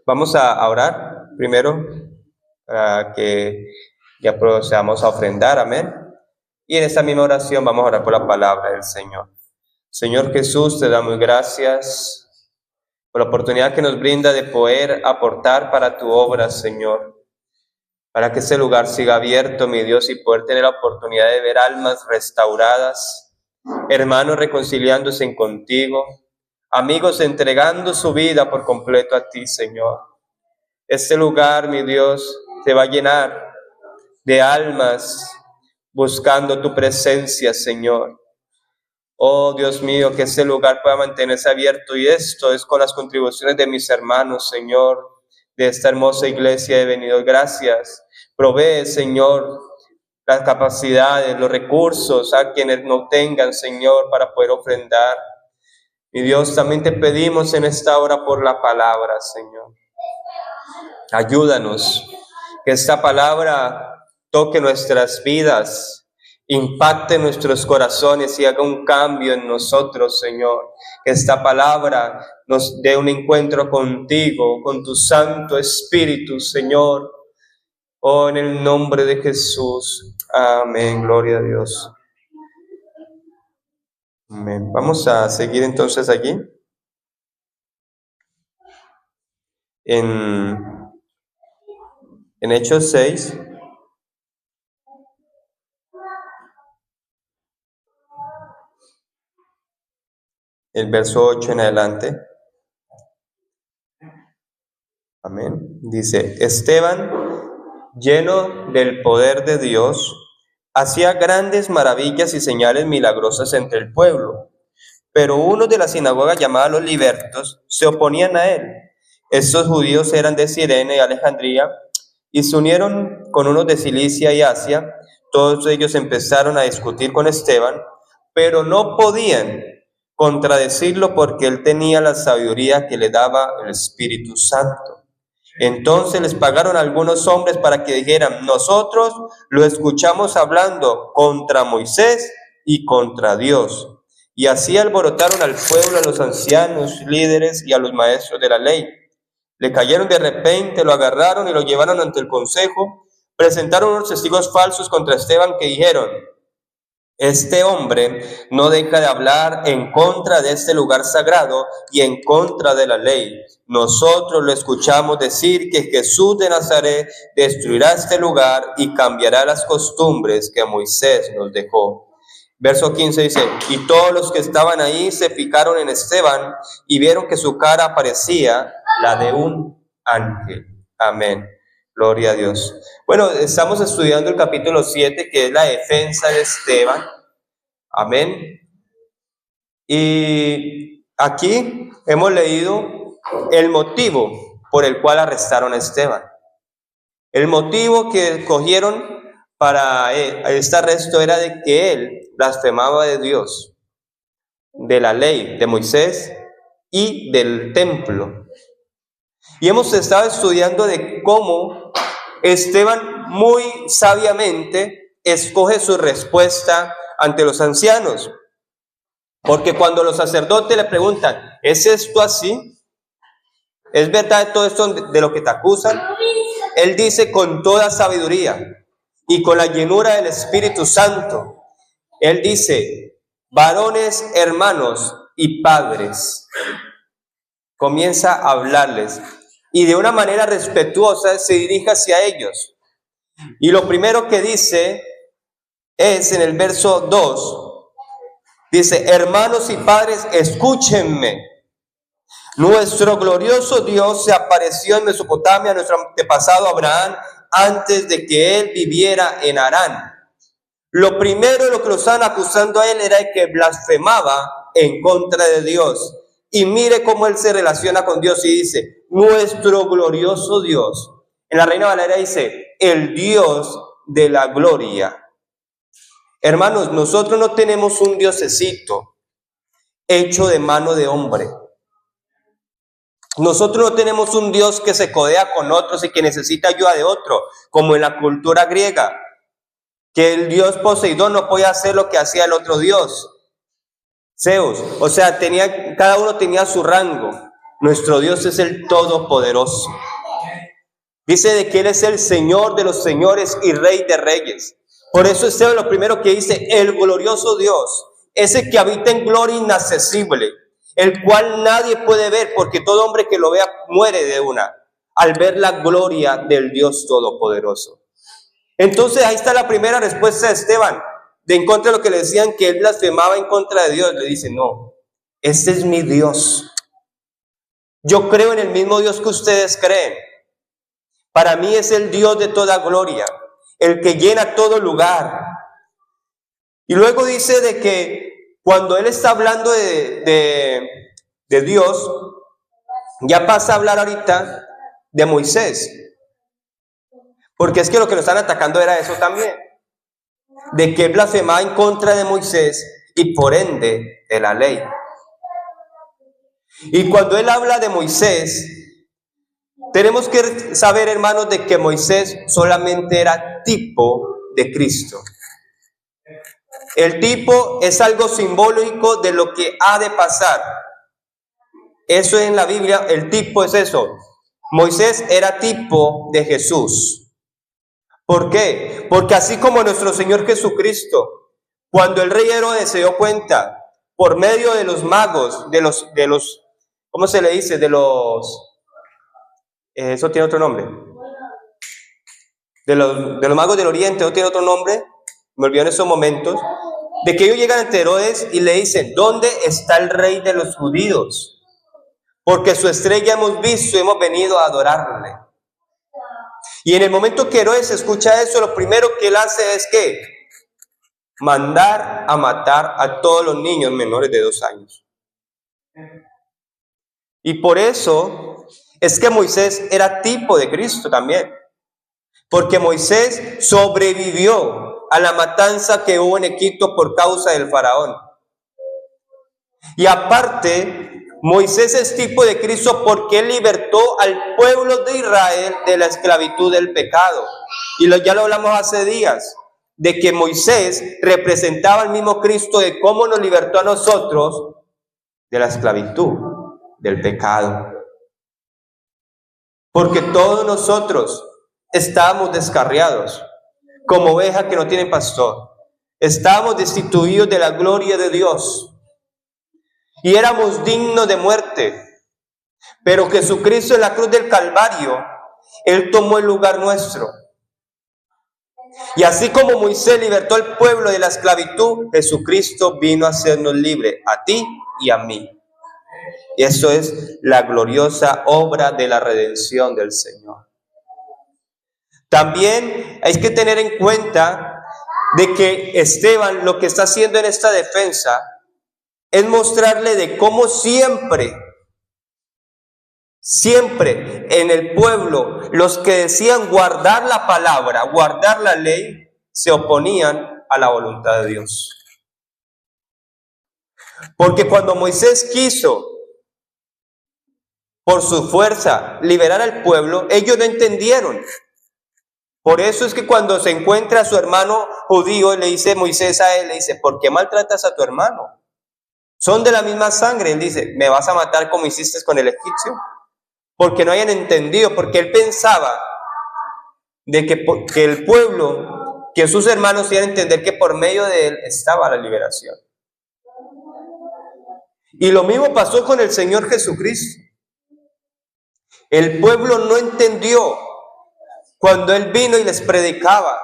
Vamos a orar primero para que ya procedamos a ofrendar, amén. Y en esta misma oración vamos a orar por la palabra del Señor. Señor Jesús, te damos gracias por la oportunidad que nos brinda de poder aportar para tu obra, Señor. Para que este lugar siga abierto, mi Dios, y poder tener la oportunidad de ver almas restauradas, hermanos reconciliándose contigo, amigos entregando su vida por completo a ti, Señor. Este lugar, mi Dios, te va a llenar de almas buscando tu presencia, Señor. Oh, Dios mío, que este lugar pueda mantenerse abierto, y esto es con las contribuciones de mis hermanos, Señor, de esta hermosa iglesia de Venidor. Gracias. Provee, Señor, las capacidades, los recursos a quienes no tengan, Señor, para poder ofrendar. Mi Dios, también te pedimos en esta hora por la palabra, Señor. Ayúdanos, que esta palabra toque nuestras vidas, impacte nuestros corazones y haga un cambio en nosotros, Señor. Que esta palabra nos dé un encuentro contigo, con tu Santo Espíritu, Señor. Oh, en el nombre de Jesús. Amén. Gloria a Dios. Amén. Vamos a seguir entonces allí. En Hechos 6. El verso 8 en adelante. Amén. Dice: Esteban, lleno del poder de Dios, hacía grandes maravillas y señales milagrosas entre el pueblo. Pero unos de la sinagoga, llamados los libertos, se oponían a él. Estos judíos eran de Cirene y Alejandría, y se unieron con unos de Cilicia y Asia. Todos ellos empezaron a discutir con Esteban, pero no podían contradecirlo porque él tenía la sabiduría que le daba el Espíritu Santo. Entonces les pagaron a algunos hombres para que dijeran: nosotros lo escuchamos hablando contra Moisés y contra Dios. Y así alborotaron al pueblo, a los ancianos, líderes y a los maestros de la ley. Le cayeron de repente, lo agarraron y lo llevaron ante el consejo. Presentaron unos testigos falsos contra Esteban que dijeron: este hombre no deja de hablar en contra de este lugar sagrado y en contra de la ley. Nosotros lo escuchamos decir que Jesús de Nazaret destruirá este lugar y cambiará las costumbres que Moisés nos dejó. Verso 15 dice: y todos los que estaban ahí se fijaron en Esteban y vieron que su cara parecía la de un ángel. Amén. Gloria a Dios. Bueno, estamos estudiando el capítulo 7, que es la defensa de Esteban. Amén. Y aquí hemos leído el motivo por el cual arrestaron a Esteban. El motivo que escogieron para este arresto era de que él blasfemaba de Dios, de la ley de Moisés y del templo. Y hemos estado estudiando de cómo Esteban muy sabiamente escoge su respuesta ante los ancianos. Porque cuando los sacerdotes le preguntan: ¿es esto así? ¿Es verdad todo esto de lo que te acusan? Él dice con toda sabiduría y con la llenura del Espíritu Santo. Él dice: varones, hermanos y padres. Comienza a hablarles y de una manera respetuosa se dirige hacia ellos. Y lo primero que dice es en el verso 2, dice: hermanos y padres, escúchenme. Nuestro glorioso Dios se apareció en Mesopotamia a nuestro antepasado Abraham antes de que él viviera en Harán. Lo primero, lo que lo estaban acusando a él, era que blasfemaba en contra de Dios. Y mire cómo él se relaciona con Dios y dice: nuestro glorioso Dios. En la Reina Valera dice: el Dios de la gloria. Hermanos, nosotros no tenemos un diosecito hecho de mano de hombre. Nosotros no tenemos un Dios que se codea con otros y que necesita ayuda de otro, como en la cultura griega, que el dios Poseidón no podía hacer lo que hacía el otro dios, Zeus. O sea, cada uno tenía su rango. Nuestro Dios es el Todopoderoso. Dice de que Él es el Señor de los señores y Rey de reyes. Por eso Esteban lo primero que dice, el glorioso Dios, ese que habita en gloria inaccesible, el cual nadie puede ver, porque todo hombre que lo vea muere de una, al ver la gloria del Dios Todopoderoso. Entonces ahí está la primera respuesta de Esteban, de en contra de lo que le decían que él blasfemaba en contra de Dios. Le dice, no, este es mi Dios. Yo creo en el mismo Dios que ustedes creen. Para mí es el Dios de toda gloria, el que llena todo lugar. Y luego dice de que cuando él está hablando de Dios, ya pasa a hablar ahorita de Moisés. Porque es que lo que lo están atacando era eso también, de que blasfemaba en contra de Moisés y por ende de la ley. Y cuando él habla de Moisés, tenemos que saber, hermanos, de que Moisés solamente era tipo de Cristo. El tipo es algo simbólico de lo que ha de pasar. Eso en la Biblia, el tipo es eso. Moisés era tipo de Jesús. ¿Por qué? Porque así como nuestro Señor Jesucristo, cuando el rey Herodes se dio cuenta, por medio de los magos, de los, ¿cómo se le dice? Eso tiene otro nombre. De los magos del oriente, ¿no tiene otro nombre? Me olvidó en esos momentos. De que ellos llegan ante Herodes y le dicen, ¿dónde está el rey de los judíos? Porque su estrella hemos visto y hemos venido a adorarle. Y en el momento que Herodes escucha eso, lo primero que él hace es que mandar a matar a todos los niños menores de 2 años. Y por eso es que Moisés era tipo de Cristo también. Porque Moisés sobrevivió a la matanza que hubo en Egipto por causa del faraón. Y aparte, Moisés es tipo de Cristo porque él libertó al pueblo de Israel de la esclavitud del pecado. Y ya lo hablamos hace días, de que Moisés representaba al mismo Cristo de cómo nos libertó a nosotros de la esclavitud del pecado. Porque todos nosotros estábamos descarriados, como ovejas que no tienen pastor. Estábamos destituidos de la gloria de Dios. Y éramos dignos de muerte. Pero Jesucristo en la cruz del Calvario, Él tomó el lugar nuestro. Y así como Moisés libertó al pueblo de la esclavitud, Jesucristo vino a hacernos libres, a ti y a mí. Y eso es la gloriosa obra de la redención del Señor. También hay que tener en cuenta de que Esteban lo que está haciendo en esta defensa es mostrarle de cómo siempre en el pueblo, los que decían guardar la palabra, guardar la ley, se oponían a la voluntad de Dios. Porque cuando Moisés quiso, por su fuerza, liberar al pueblo, ellos no entendieron. Por eso es que cuando se encuentra a su hermano judío, le dice Moisés a él, le dice, ¿por qué maltratas a tu hermano? Son de la misma sangre. Él dice, ¿me vas a matar como hiciste con el egipcio? Porque no hayan entendido, porque él pensaba de que el pueblo, que sus hermanos iban a entender que por medio de él estaba la liberación. Y lo mismo pasó con el Señor Jesucristo. El pueblo no entendió cuando Él vino y les predicaba,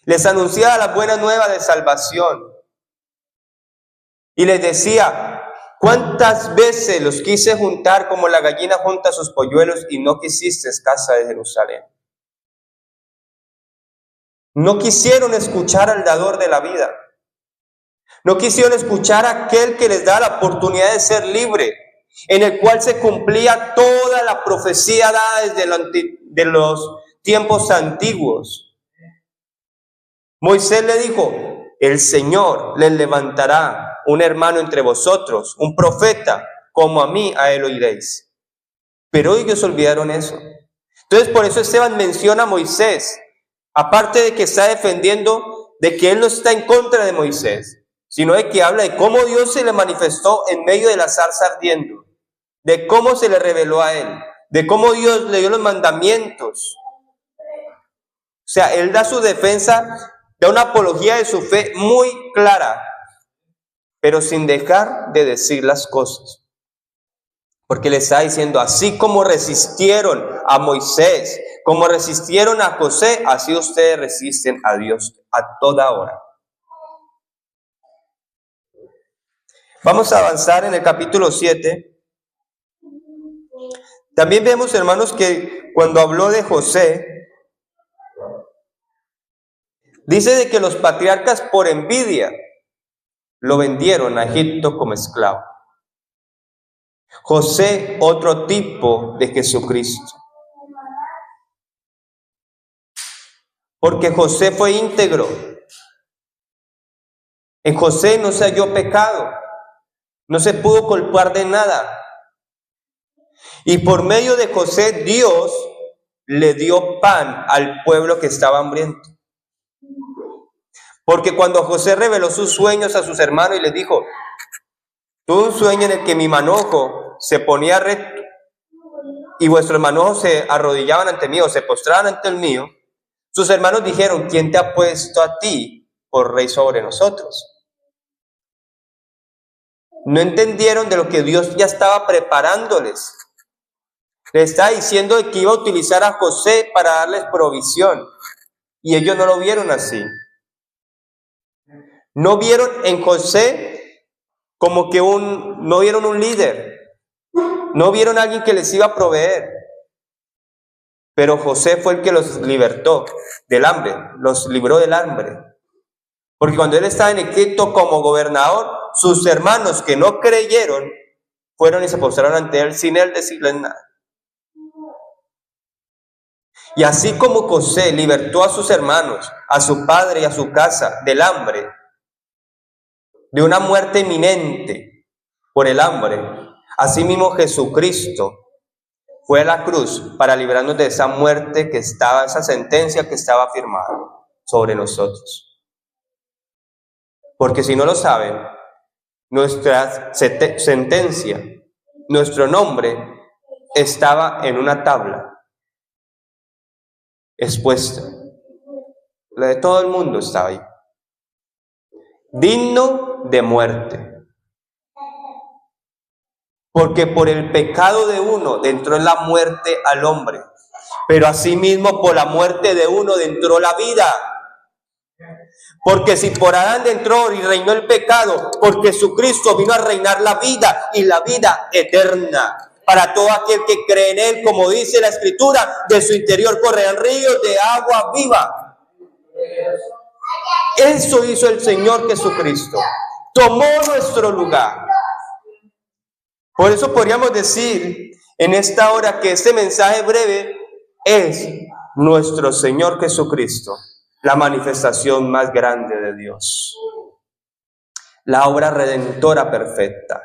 les anunciaba la buena nueva de salvación. Y les decía, ¿cuántas veces los quise juntar como la gallina junta sus polluelos y no quisiste, casa de Jerusalén? No quisieron escuchar al dador de la vida. No quisieron escuchar a aquel que les da la oportunidad de ser libre, en el cual se cumplía toda la profecía dada desde los tiempos antiguos. Moisés le dijo, el Señor les levantará un hermano entre vosotros, un profeta, como a mí, a él oiréis. Pero ellos olvidaron eso. Entonces por eso Esteban menciona a Moisés, aparte de que está defendiendo de que él no está en contra de Moisés, sino de que habla de cómo Dios se le manifestó en medio de la zarza ardiendo. de cómo se le reveló a él, de cómo Dios le dio los mandamientos. O sea, él da su defensa, da una apología de su fe muy clara, pero sin dejar de decir las cosas. Porque le está diciendo, así como resistieron a Moisés, como resistieron a José, así ustedes resisten a Dios a toda hora. Vamos a avanzar en el capítulo 7. También vemos, hermanos, que cuando habló de José, dice de que los patriarcas por envidia lo vendieron a Egipto como esclavo. José, otro tipo de Jesucristo. Porque José fue íntegro. En José no se halló pecado. No se pudo culpar de nada. Y por medio de José, Dios le dio pan al pueblo que estaba hambriento. Porque cuando José reveló sus sueños a sus hermanos y les dijo, tuve un sueño en el que mi manojo se ponía recto y vuestros manojos se arrodillaban ante mí o se postraban ante el mío, sus hermanos dijeron, ¿quién te ha puesto a ti por rey sobre nosotros? No entendieron de lo que Dios ya estaba preparándoles. Le estaba diciendo que iba a utilizar a José para darles provisión. Y ellos no lo vieron así. No vieron en José como que no vieron un líder. No vieron a alguien que les iba a proveer. Pero José fue el que los libertó del hambre, los libró del hambre. Porque cuando él estaba en Egipto como gobernador, sus hermanos que no creyeron, fueron y se postraron ante él sin él decirles nada. Y así como José libertó a sus hermanos, a su padre y a su casa del hambre, de una muerte inminente por el hambre, así mismo Jesucristo fue a la cruz para librarnos de esa muerte que estaba, esa sentencia que estaba firmada sobre nosotros. Porque si no lo saben, nuestra sentencia, nuestro nombre estaba en una tabla expuesta. La de todo el mundo estaba ahí. Digno de muerte. Porque por el pecado de uno entró la muerte al hombre, pero asimismo por la muerte de uno entró la vida. Porque si por Adán entró y reinó el pecado, por Jesucristo vino a reinar la vida y la vida eterna. Para todo aquel que cree en él, como dice la Escritura, de su interior correrán ríos de agua viva. Eso hizo el Señor Jesucristo. Tomó nuestro lugar. Por eso podríamos decir en esta hora que este mensaje breve es nuestro Señor Jesucristo, la manifestación más grande de Dios, la obra redentora perfecta.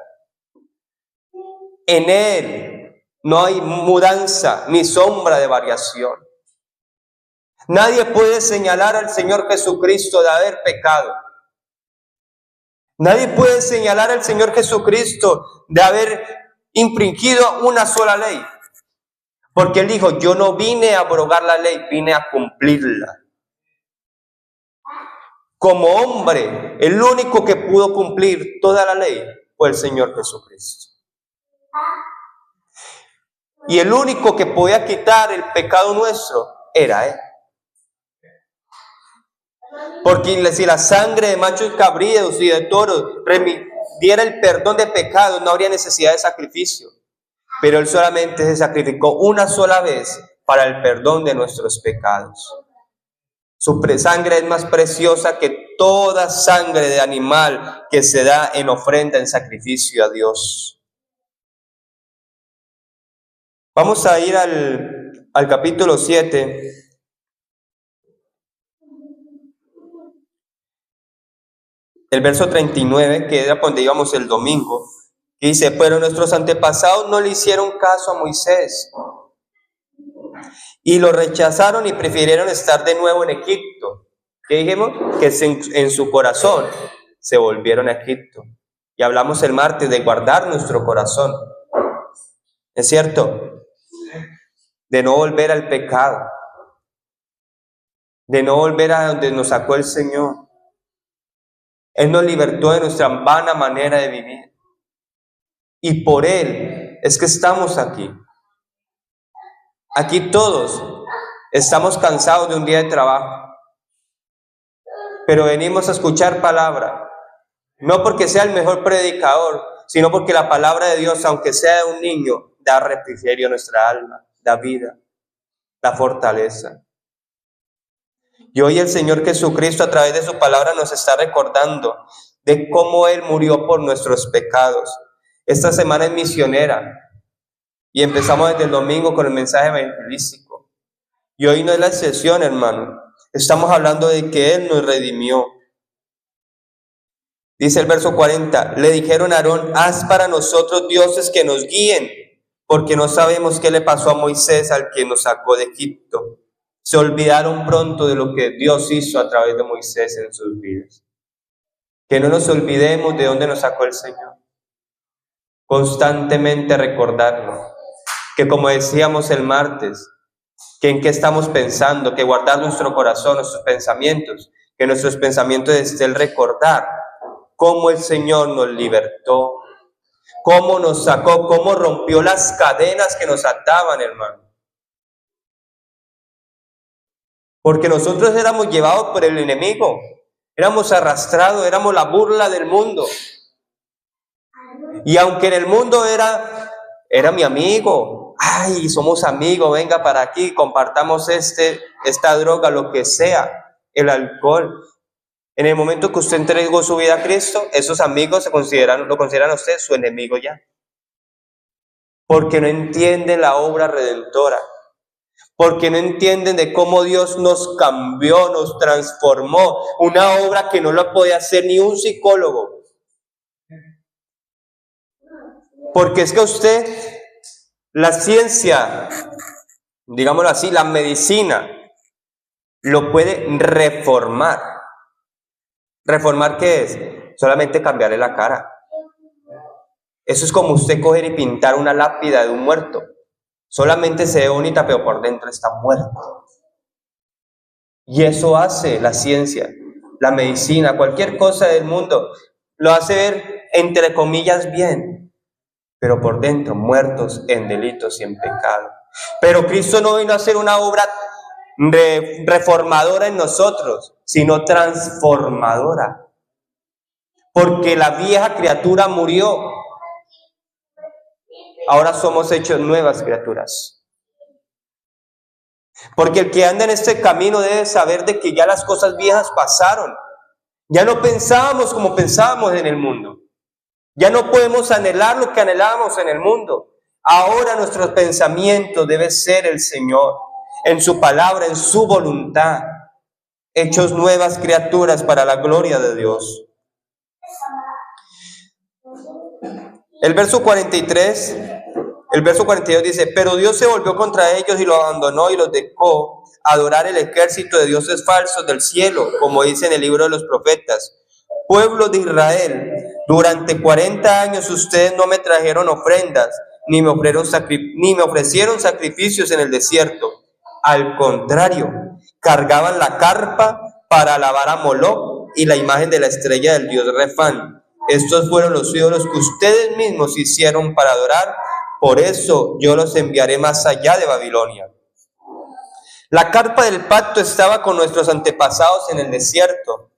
En Él no hay mudanza ni sombra de variación. Nadie puede señalar al Señor Jesucristo de haber pecado. Nadie puede señalar al Señor Jesucristo de haber infringido una sola ley. Porque Él dijo, yo no vine a abrogar la ley, vine a cumplirla. Como hombre, el único que pudo cumplir toda la ley fue el Señor Jesucristo. Y el único que podía quitar el pecado nuestro era Él. Porque si la sangre de machos cabríos y de toros diera el perdón de pecados, no habría necesidad de sacrificio. Pero Él solamente se sacrificó una sola vez para el perdón de nuestros pecados. Su sangre es más preciosa que toda sangre de animal que se da en ofrenda, en sacrificio a Dios. Vamos a ir al capítulo 7. El verso 39, que era donde íbamos el domingo, dice, pero nuestros antepasados no le hicieron caso a Moisés y lo rechazaron y prefirieron estar de nuevo en Egipto. ¿Qué dijimos? Que en su corazón se volvieron a Egipto. Y hablamos el martes de guardar nuestro corazón. ¿Es cierto? De no volver al pecado, de no volver a donde nos sacó el Señor. Él nos libertó de nuestra vana manera de vivir. Y por Él es que estamos aquí. Aquí todos estamos cansados de un día de trabajo, pero venimos a escuchar palabra, no porque sea el mejor predicador, sino porque la palabra de Dios, aunque sea de un niño, da refrigerio a nuestra alma, da vida, da fortaleza. Y hoy el Señor Jesucristo a través de su palabra nos está recordando de cómo Él murió por nuestros pecados. Esta semana es misionera y empezamos desde el domingo con el mensaje evangelístico. Y hoy no es la excepción, hermano. Estamos hablando de que Él nos redimió. Dice el verso 40, le dijeron a Aarón, haz para nosotros dioses que nos guíen, porque no sabemos qué le pasó a Moisés al que nos sacó de Egipto. Se olvidaron pronto de lo que Dios hizo a través de Moisés en sus vidas. Que no nos olvidemos de dónde nos sacó el Señor. Constantemente recordarlo. Que como decíamos el martes, que en qué estamos pensando, que guardar nuestro corazón, nuestros pensamientos, que nuestros pensamientos estén recordar cómo el Señor nos libertó, cómo nos sacó, cómo rompió las cadenas que nos ataban, hermano. Porque nosotros éramos llevados por el enemigo, éramos arrastrados, éramos la burla del mundo. Y aunque en el mundo era mi amigo, ay, somos amigos, venga para aquí, compartamos esta droga, lo que sea, el alcohol. En el momento que usted entregó su vida a Cristo, esos amigos lo consideran a usted su enemigo ya. Porque no entienden la obra redentora. Porque no entienden de cómo Dios nos cambió, nos transformó. Una obra que no la podía hacer ni un psicólogo. Porque es que usted, la ciencia, digámoslo así, la medicina, lo puede reformar. ¿Reformar qué es? Solamente cambiarle la cara. Eso es como usted coger y pintar una lápida de un muerto. Solamente se ve bonita, pero por dentro está muerto. Y eso hace la ciencia, la medicina, cualquier cosa del mundo. Lo hace ver, entre comillas, bien, pero por dentro muertos en delitos y en pecado. Pero Cristo no vino a hacer una obra reformadora en nosotros, sino transformadora. Porque la vieja criatura murió. Ahora somos hechos nuevas criaturas. Porque el que anda en este camino debe saber de que ya las cosas viejas pasaron. Ya no pensábamos como pensábamos en el mundo. Ya no podemos anhelar lo que anhelábamos en el mundo. Ahora nuestros pensamientos debe ser el Señor, en su palabra, en su voluntad. Hechos nuevas criaturas para la gloria de Dios. El verso 43, el verso 42 dice, pero Dios se volvió contra ellos y los abandonó y los dejó adorar el ejército de dioses falsos del cielo, como dice en el libro de los profetas. Pueblo de Israel, durante 40 años ustedes no me trajeron ofrendas, ni me ofrecieron sacrificios en el desierto. Al contrario, cargaban la carpa para alabar a Moloc y la imagen de la estrella del dios Refán. Estos fueron los ídolos que ustedes mismos hicieron para adorar, por eso yo los enviaré más allá de Babilonia. La carpa del pacto estaba con nuestros antepasados en el desierto.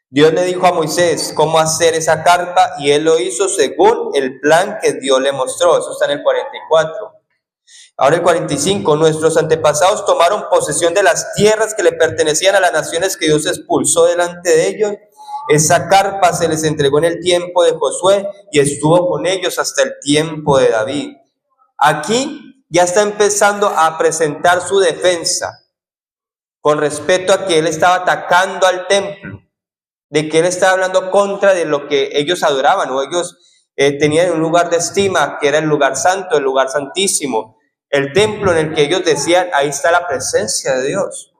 Dios le dijo a Moisés cómo hacer esa carpa y él lo hizo según el plan que Dios le mostró. Eso está en el 44. Ahora el 45. Nuestros antepasados tomaron posesión de las tierras que le pertenecían a las naciones que Dios expulsó delante de ellos. Esa carpa se les entregó en el tiempo de Josué y estuvo con ellos hasta el tiempo de David. Aquí ya está empezando a presentar su defensa con respecto a que él estaba atacando al templo, de que él estaba hablando contra de lo que ellos adoraban, o ellos tenían un lugar de estima, que era el lugar santo, el lugar santísimo, el templo en el que ellos decían, ahí está la presencia de Dios.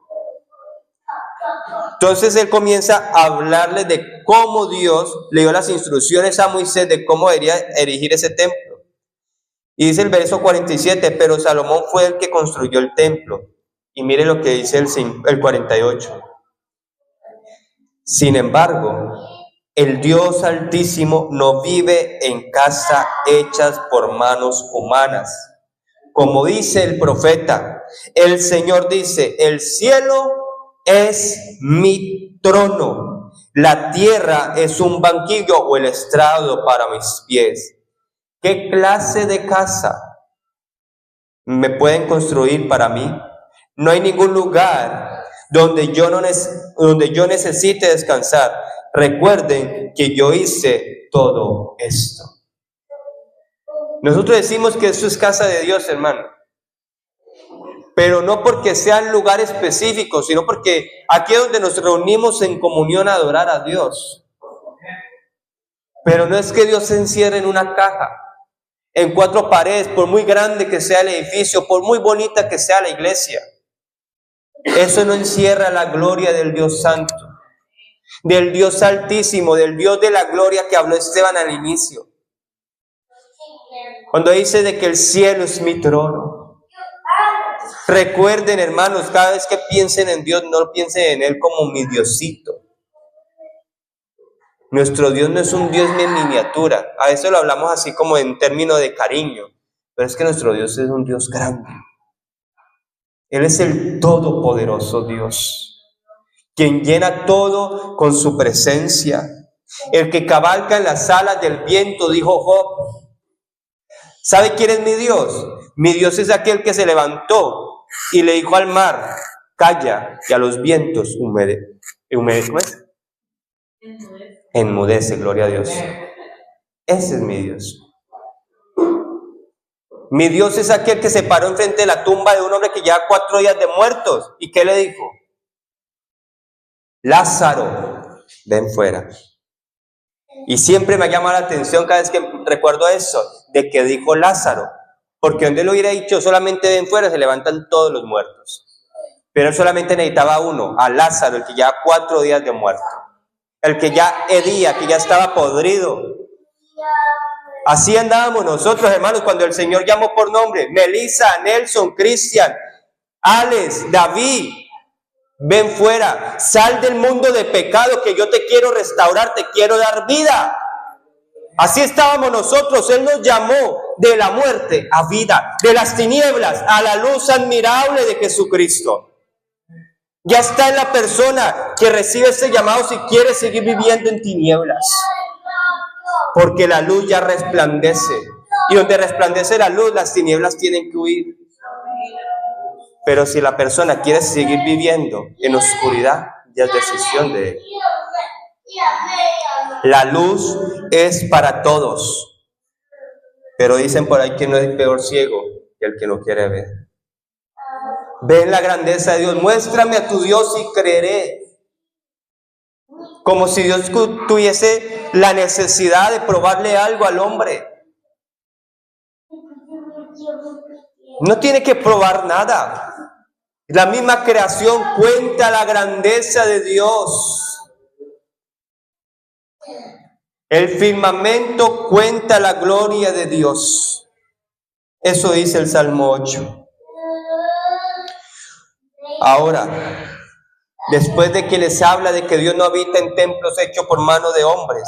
Entonces él comienza a hablarles de cómo Dios le dio las instrucciones a Moisés de cómo debería erigir ese templo. Y dice el verso 47, pero Salomón fue el que construyó el templo. Y mire lo que dice el 48. Sin embargo, el Dios Altísimo no vive en casa hechas por manos humanas. Como dice el profeta, el Señor dice, el cielo es mi trono, la tierra es un banquillo o el estrado para mis pies. ¿Qué clase de casa me pueden construir para mí? No hay ningún lugar donde yo necesite descansar. Recuerden que yo hice todo esto. Nosotros decimos que esto es casa de Dios, hermano, pero no porque sea un lugar específico, sino porque aquí es donde nos reunimos en comunión a adorar a Dios. Pero no es que Dios se encierre en una caja, en cuatro paredes, por muy grande que sea el edificio, por muy bonita que sea la iglesia. Eso no encierra la gloria del Dios Santo, del Dios Altísimo, del Dios de la gloria que habló Esteban al inicio. Cuando dice de que el cielo es mi trono. Recuerden, hermanos, cada vez que piensen en Dios, no piensen en Él como mi Diosito. Nuestro Dios no es un Dios en miniatura. A eso lo hablamos así como en términos de cariño. Pero es que nuestro Dios es un Dios grande. Él es el todopoderoso Dios, quien llena todo con su presencia. El que cabalga en las alas del viento, dijo Job. ¿Sabe quién es mi Dios? Mi Dios es aquel que se levantó y le dijo al mar, calla, y a los vientos humedece. ¿Cómo es? Enmudece, gloria a Dios. Ese es mi Dios. Mi Dios es aquel que se paró enfrente de la tumba de un hombre que lleva 4 días de muertos. ¿Y qué le dijo? Lázaro, ven fuera. Y siempre me llama la atención cada vez que recuerdo eso, de que dijo Lázaro. Porque donde él lo hubiera dicho solamente ven fuera, se levantan todos los muertos. Pero él solamente necesitaba uno, a Lázaro, el que lleva 4 días de muerto. El que ya hedía, que ya estaba podrido. Así andábamos nosotros, hermanos, cuando el Señor llamó por nombre. Melissa, Nelson, Cristian, Alex, David, ven fuera. Sal del mundo de pecado que yo te quiero restaurar, te quiero dar vida. Así estábamos nosotros. Él nos llamó de la muerte a vida, de las tinieblas a la luz admirable de Jesucristo. Ya está en la persona que recibe este llamado si quiere seguir viviendo en tinieblas. Porque la luz ya resplandece. Y donde resplandece la luz, las tinieblas tienen que huir. Pero si la persona quiere seguir viviendo en oscuridad, ya es decisión de él. La luz es para todos. Pero dicen por ahí que no es peor ciego que el que no quiere ver. Ven la grandeza de Dios. Muéstrame a tu Dios y creeré. Como si Dios tuviese la necesidad de probarle algo al hombre. No tiene que probar nada. La misma creación cuenta la grandeza de Dios. El firmamento cuenta la gloria de Dios. Eso dice el Salmo 8. Ahora, después de que les habla de que Dios no habita en templos hechos por mano de hombres,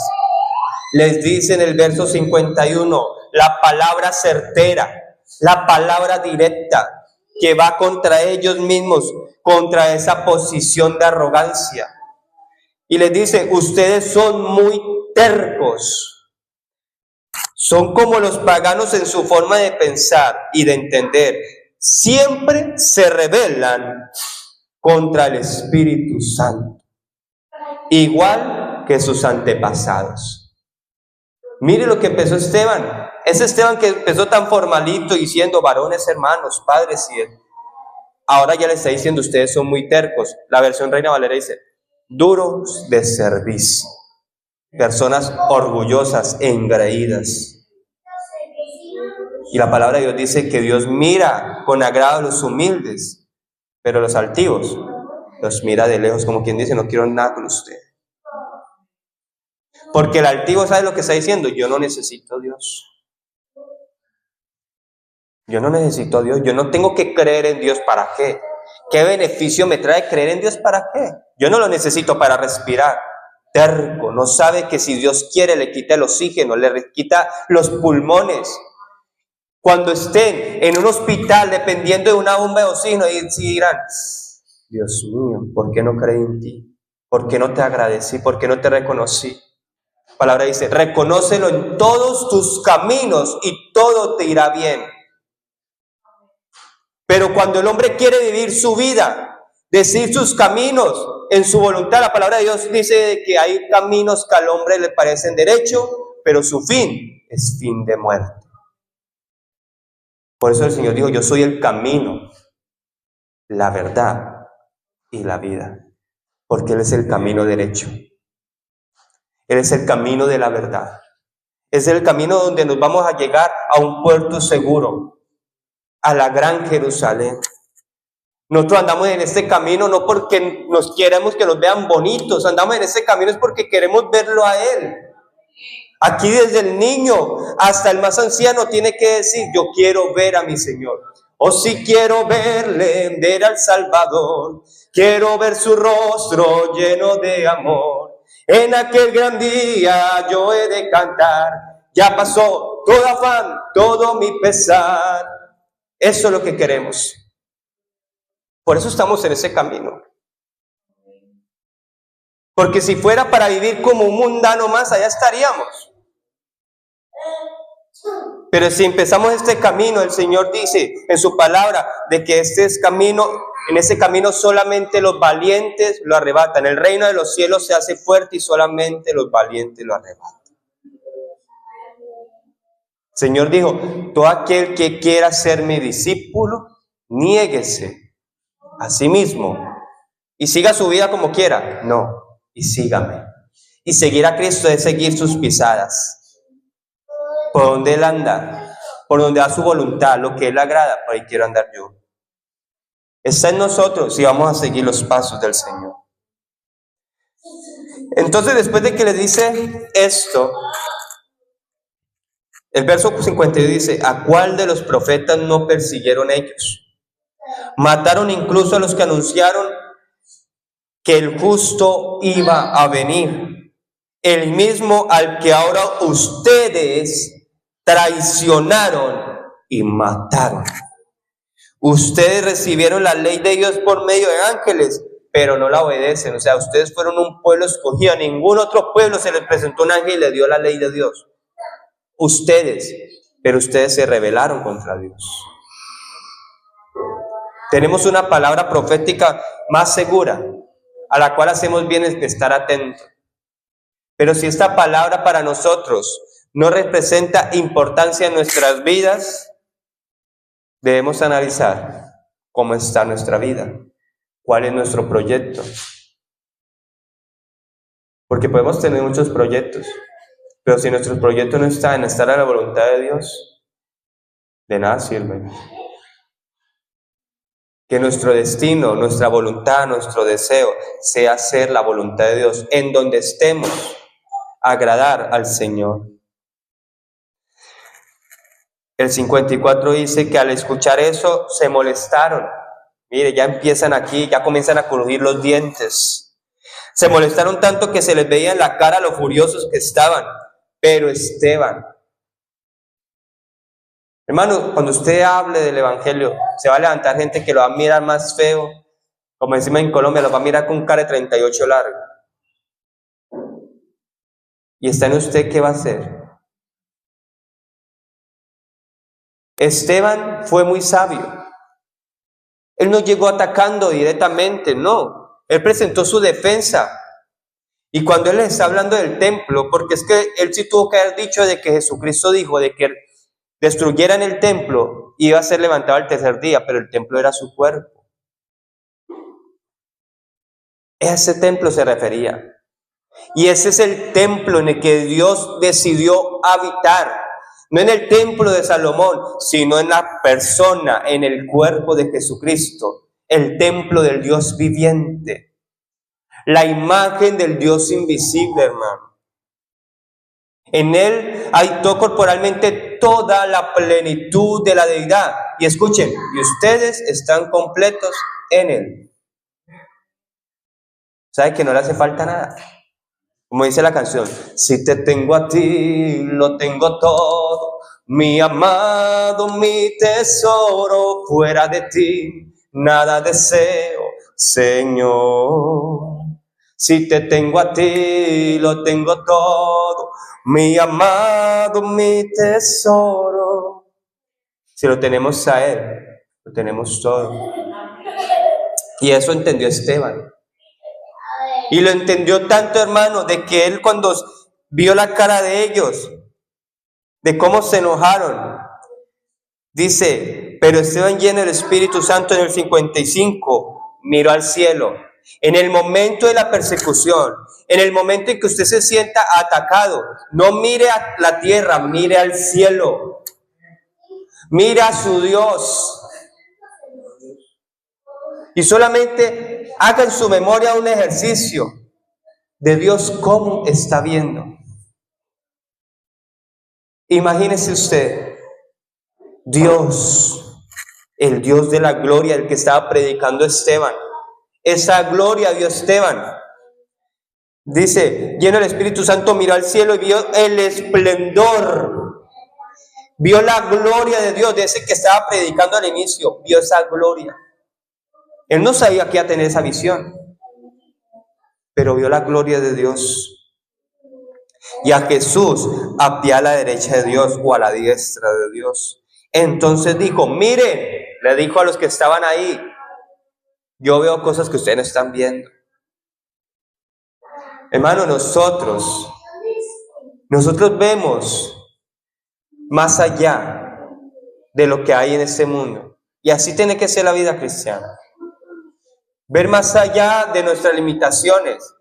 les dice en el verso 51, la palabra certera, la palabra directa, que va contra ellos mismos, contra esa posición de arrogancia. Y les dice, ustedes son muy tercos. Son como los paganos en su forma de pensar y de entender. Siempre se rebelan contra el Espíritu Santo, igual que sus antepasados. Mire lo que empezó Esteban. Ese Esteban que empezó tan formalito diciendo, varones, hermanos, padres, y ahora ya le está diciendo, ustedes son muy tercos. La versión Reina Valera dice, duros de servicio, personas orgullosas, engreídas. Y la palabra de Dios dice que Dios mira con agrado a los humildes, pero los altivos los mira de lejos, como quien dice, no quiero nada con usted. Porque el altivo sabe lo que está diciendo, yo no necesito a Dios. Yo no necesito a Dios, yo no tengo que creer en Dios, ¿para qué? ¿Qué beneficio me trae creer en Dios, para qué? Yo no lo necesito para respirar. Terco, no sabe que si Dios quiere le quita el oxígeno, le quita los pulmones. Cuando estén en un hospital dependiendo de una bomba de oxígeno, y dirán, Dios mío, ¿por qué no creí en ti? ¿Por qué no te agradecí? ¿Por qué no te reconocí? La palabra dice, reconócelo en todos tus caminos y todo te irá bien. Pero cuando el hombre quiere vivir su vida, decir sus caminos en su voluntad, la palabra de Dios dice que hay caminos que al hombre le parecen derecho, pero su fin es fin de muerte. Por eso el Señor dijo, yo soy el camino, la verdad y la vida, porque Él es el camino derecho. Él es el camino de la verdad. Es el camino donde nos vamos a llegar a un puerto seguro, a la gran Jerusalén. Nosotros andamos en este camino no porque nos queremos que nos vean bonitos, andamos en este camino es porque queremos verlo a Él. Aquí desde el niño hasta el más anciano tiene que decir, yo quiero ver a mi Señor. O si quiero verle, ver al Salvador, quiero ver su rostro lleno de amor. En aquel gran día yo he de cantar, ya pasó todo afán, todo mi pesar. Eso es lo que queremos. Por eso estamos en ese camino. Porque si fuera para vivir como un mundano más, allá estaríamos. Pero si empezamos este camino, el Señor dice en su palabra de que este es camino, en ese camino solamente los valientes lo arrebatan. El reino de los cielos se hace fuerte y solamente los valientes lo arrebatan. El Señor dijo, todo aquel que quiera ser mi discípulo, niéguese a sí mismo y siga su vida como quiera. No, y sígame. Y seguir a Cristo es seguir sus pisadas. Por donde Él anda, por donde va su voluntad, lo que Él agrada, por ahí quiero andar yo. Está en nosotros y vamos a seguir los pasos del Señor. Entonces, después de que le dice esto, el verso 52 dice, ¿a cuál de los profetas no persiguieron ellos? Mataron incluso a los que anunciaron que el justo iba a venir, el mismo al que ahora ustedes traicionaron y mataron. Ustedes recibieron la ley de Dios por medio de ángeles, pero no la obedecen. O sea, ustedes fueron un pueblo escogido. A ningún otro pueblo se les presentó un ángel y le dio la ley de Dios. Ustedes, pero ustedes se rebelaron contra Dios. Tenemos una palabra profética más segura, a la cual hacemos bien en estar atentos. Pero si esta palabra para nosotros no representa importancia en nuestras vidas, debemos analizar cómo está nuestra vida, cuál es nuestro proyecto. Porque podemos tener muchos proyectos, pero si nuestro proyecto no está en estar a la voluntad de Dios, de nada sirve. Que nuestro destino, nuestra voluntad, nuestro deseo sea hacer la voluntad de Dios en donde estemos, agradar al Señor. El 54 dice que al escuchar eso se molestaron. Mire, ya empiezan aquí, ya comienzan a crujir los dientes. Se molestaron tanto que se les veía en la cara lo furiosos que estaban. Pero Esteban, hermano, cuando usted hable del Evangelio, se va a levantar gente que lo va a mirar más feo. Como decimos en Colombia, lo va a mirar con cara de 38 largo. ¿Y está en usted qué va a hacer? Esteban fue muy sabio. Él no llegó atacando directamente, no. Él presentó su defensa. Y cuando él está hablando del templo, porque es que él sí tuvo que haber dicho de que Jesucristo dijo de que destruyeran el templo y iba a ser levantado al tercer día, pero el templo era su cuerpo. A ese templo se refería. Y ese es el templo en el que Dios decidió habitar. No en el templo de Salomón, sino en la persona, en el cuerpo de Jesucristo. El templo del Dios viviente. La imagen del Dios invisible, hermano. En Él habitó corporalmente toda la plenitud de la deidad. Y escuchen, y ustedes están completos en Él. ¿Sabe que no le hace falta nada? Como dice la canción, si te tengo a ti, lo tengo todo, mi amado, mi tesoro, fuera de ti, nada deseo, Señor. Si te tengo a ti, lo tengo todo, mi amado, mi tesoro. Si lo tenemos a Él, lo tenemos todo. Y eso entendió Esteban. Y lo entendió tanto, hermano, de que él cuando vio la cara de ellos, de cómo se enojaron, dice, pero Esteban, lleno del Espíritu Santo, en el 55, miró al cielo. En el momento de la persecución, en el momento en que usted se sienta atacado, no mire a la tierra, mire al cielo. Mire a su Dios. Y solamente haga en su memoria un ejercicio de Dios cómo está viendo. Imagínese usted, Dios, el Dios de la gloria, el que estaba predicando Esteban. Esa gloria vio Esteban. Dice, lleno del Espíritu Santo, miró al cielo y vio el esplendor. Vio la gloria de Dios, de ese que estaba predicando al inicio. Vio esa gloria. Él no sabía que iba a tener esa visión, pero vio la gloria de Dios. Y a Jesús a pie a la derecha de Dios o a la diestra de Dios. Entonces dijo, miren, le dijo a los que estaban ahí, yo veo cosas que ustedes no están viendo. Hermano, nosotros vemos más allá de lo que hay en este mundo. Y así tiene que ser la vida cristiana. Ver más allá de nuestras limitaciones,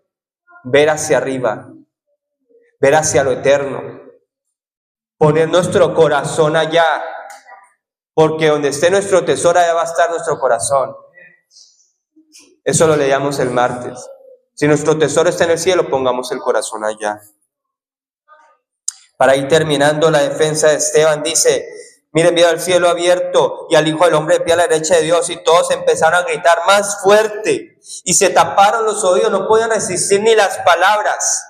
ver hacia arriba, ver hacia lo eterno, poner nuestro corazón allá, porque donde esté nuestro tesoro, allá va a estar nuestro corazón. Eso lo leíamos el martes. Si nuestro tesoro está en el cielo, pongamos el corazón allá. Para ir terminando la defensa de Esteban, dice, miren, vio al cielo abierto y al Hijo del Hombre de pie a la derecha de Dios, y todos empezaron a gritar más fuerte y se taparon los oídos, no podían resistir ni las palabras.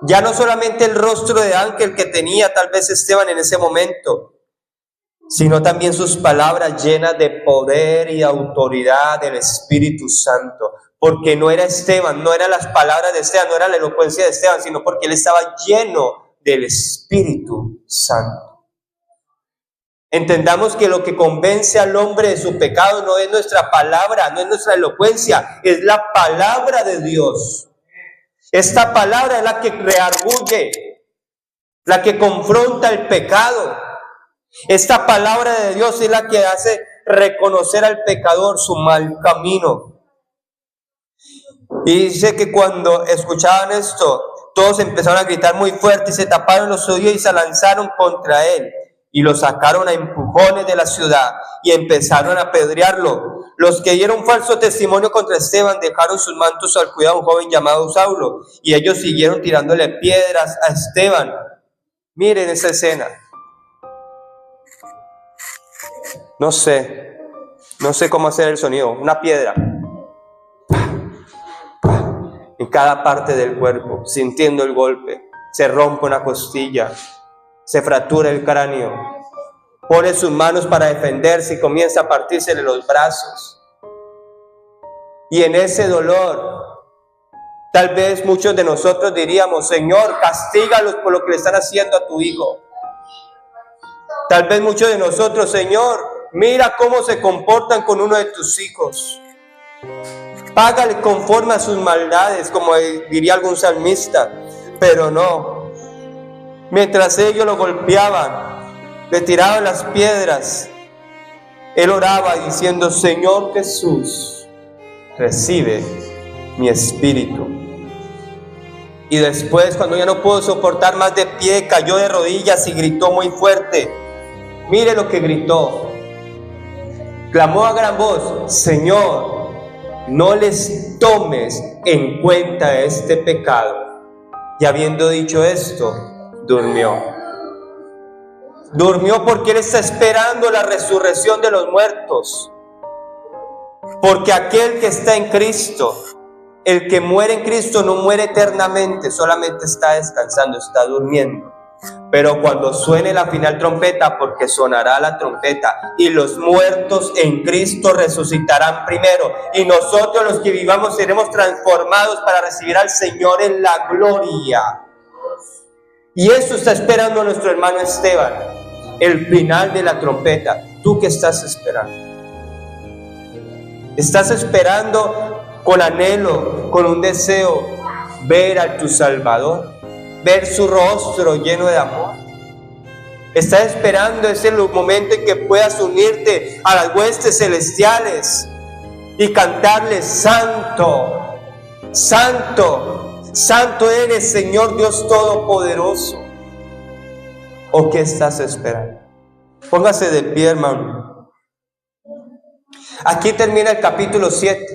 Ya no solamente el rostro de ángel que tenía tal vez Esteban en ese momento, sino también sus palabras llenas de poder y autoridad del Espíritu Santo. Porque no era Esteban, no eran las palabras de Esteban, no era la elocuencia de Esteban, sino porque él estaba lleno del Espíritu Santo. Entendamos que lo que convence al hombre de su pecado no es nuestra palabra, no es nuestra elocuencia, es la palabra de Dios. Esta palabra es la que reargulle, la que confronta el pecado. Esta palabra de Dios es la que hace reconocer al pecador su mal camino. Y dice que cuando escuchaban esto, todos empezaron a gritar muy fuerte y se taparon los oídos y se lanzaron contra él. Y lo sacaron a empujones de la ciudad y empezaron a apedrearlo. Los que dieron falso testimonio contra Esteban dejaron sus mantos al cuidado de un joven llamado Saulo. Y ellos siguieron tirándole piedras a Esteban. Miren esa escena. No sé cómo hacer el sonido. Una piedra en cada parte del cuerpo, sintiendo el golpe. Se rompe una costilla, se fractura el cráneo, pone sus manos para defenderse y comienza a partírsele los brazos. Y en ese dolor, tal vez muchos de nosotros diríamos, Señor, castígalos por lo que le están haciendo a tu hijo. Tal vez muchos de nosotros, Señor, mira cómo se comportan con uno de tus hijos. Págale conforme a sus maldades, como diría algún salmista. Pero no. Mientras ellos lo golpeaban, le tiraban las piedras, él oraba diciendo, Señor Jesús, recibe mi espíritu. Y después, cuando ya no pudo soportar más de pie, cayó de rodillas y gritó muy fuerte. Mire lo que gritó. Clamó a gran voz, Señor, no les tomes en cuenta este pecado. Y habiendo dicho esto, durmió. Durmió porque Él está esperando la resurrección de los muertos. Porque aquel que está en Cristo, el que muere en Cristo no muere eternamente, solamente está descansando, está durmiendo. Pero cuando suene la final trompeta, porque sonará la trompeta, y los muertos en Cristo resucitarán primero, y nosotros los que vivamos seremos transformados para recibir al Señor en la gloria. Y eso está esperando nuestro hermano Esteban, el final de la trompeta. ¿Tú qué estás esperando? ¿Estás esperando con anhelo, con un deseo, ver a tu Salvador? Ver su rostro lleno de amor. ¿Estás esperando ese momento en que puedas unirte a las huestes celestiales y cantarle: Santo, Santo, Santo eres, Señor Dios Todopoderoso? ¿O qué estás esperando? Póngase de pie, hermano. Aquí termina el capítulo 7.